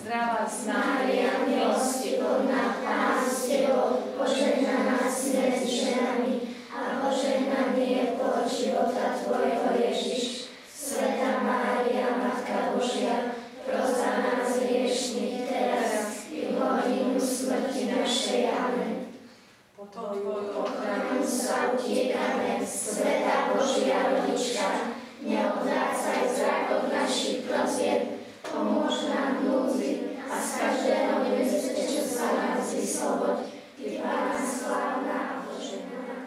Zdravá Mária, milosti plná, Pán s tebou, požehnaná si medzi ženami a požehnaný je plod života tvojho Ježiš. Svätá Mária, Matka Božia, pros za nás hriešnych, teraz i v hodinu smrti našej. Amen. Pod tvoju ochranu sa utiekame, Svätá Božia Rodička, neodvrácaj zrak od našich prosieb, pomôž nám v núdzi a z každého nebezpečia sa nás vysloboď. Ty, Pána slávna a požehnaná.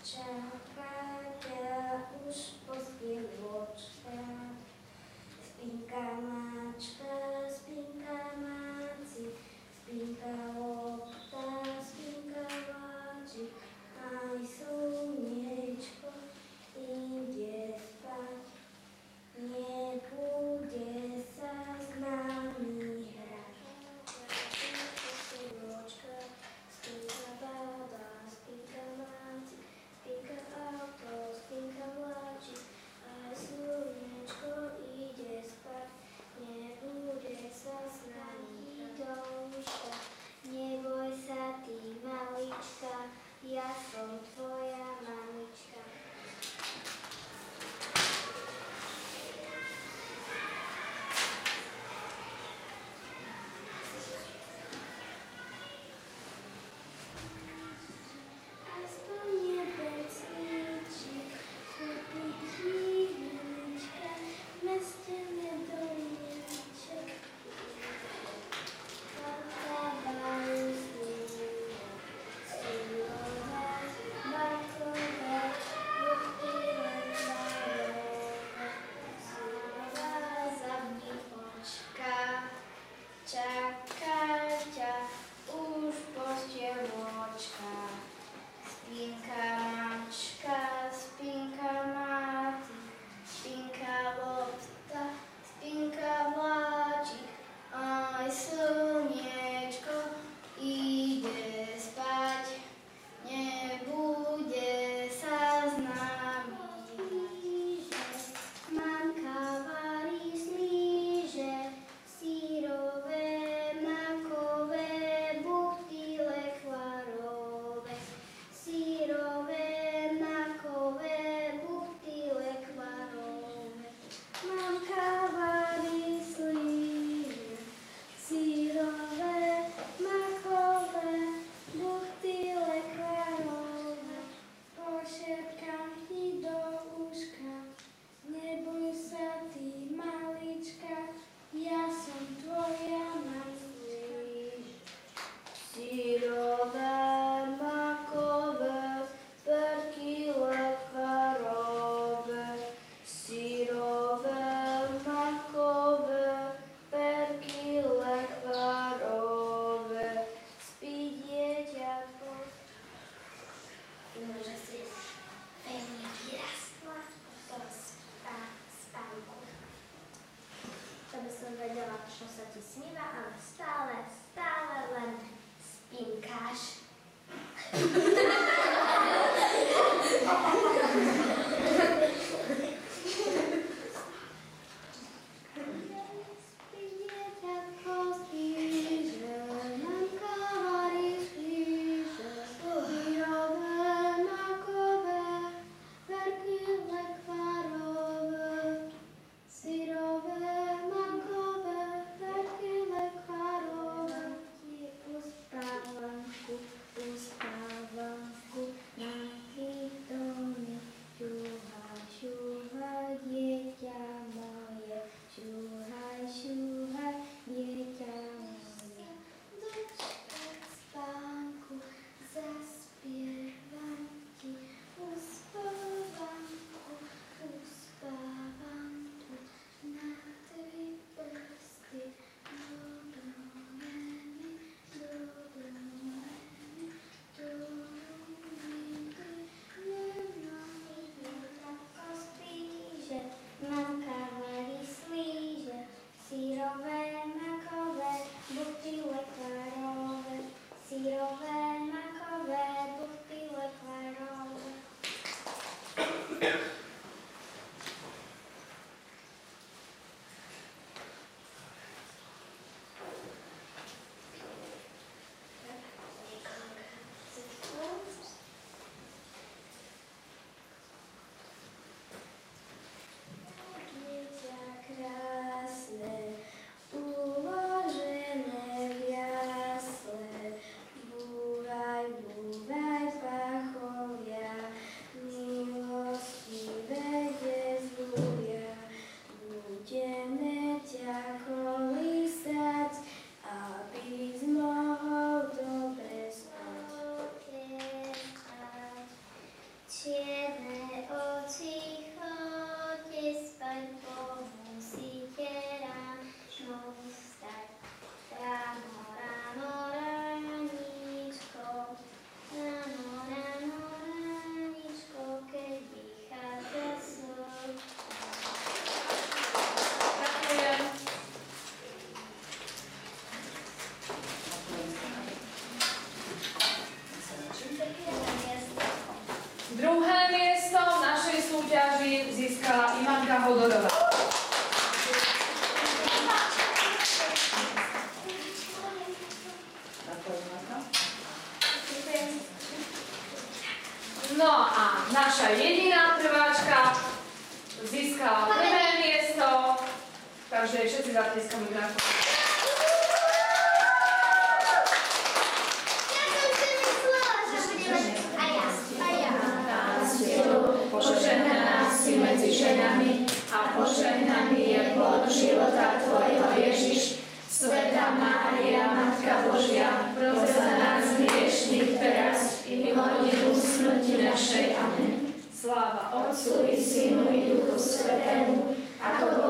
Čaká ťa už postieľočka, spinka mačka, spinka máci, spinka lopta, spinka vláči, aj slniečko ide spať, nebude sa s nami hrať. Postieľočka, spinka baba, spinka máci, spinka auto, spinka vláči, aj slniečko ide spať, nebude sa s nami douška. Neboj sa ty, malička, ja som tvoja mamička. Aspoň nebezpečí, kúpi chvíľička, v meste nedolieček. Potávajú sírové, bakové, buchtyle tvarové, sírová zavní očka. Čaká ťa už postieľočka, spinka mačka, spinka máti, spinka lopta, spinka vláči, aj slniečko ide spať, nebude sa s nami hrať. Mamka varí slíže, sírové, makové, buchtyle kvarové, sírové, makové, buchtyle kvarové. Mamka varí slíže, sírové, makové, buchtyle kvarové. Pošepkám ti do uška, neboj sa ty, malička, ja som tvoja mamička. Sírové, makové, perkyle kvarové, sírové, makové, perkyle kvarové. Spí dieťatko. Môže si veľmi vyrastla do spánku. To by som vedela, čo sa ti sníva, ale stále len spinkáš. Spí dieťatko, spíže, mamka varí spíže, sírové, makové, perkyle kvarové, sírové, makové, perkyle kvarové. Uspávanku, na chýtone, šuhaj, šuhaj, dieťa moje, šuhaj, šuhaj, dieťa moje. Dočkať spánku, zaspievam ti, uspávanku, uspávam tu, na tri prsty, dobromeny, dobromeny, dobromeny, dieťatko spíže, mamka varí slíže, sírové, makové, buchtyle kvarové, sírové, makové, buchtyle kvarové. Dieťa krásne, uložené v jasle, búvaj, búvaj, pachovia, milosti Čierne oči, chodte spať, musíte ráno vstať. Ráno, ráno, ráničko, keď vychádza slnko. Ďakujem. Druhé miesto v našej súťaži získala Ivanka Hodorová. No a naša jediná prváčka získala prvé miesto, takže všetci zatleskame krátko. Požehnaná si medzi ženami a požehnaný je plod života tvojho Ježiš. Svätá Mária, Matka Božia, pros za nás hriešnych teraz i v hodinu smrti našej. Amen. Sláva Otcu i Synu i Duchu Svätému, ako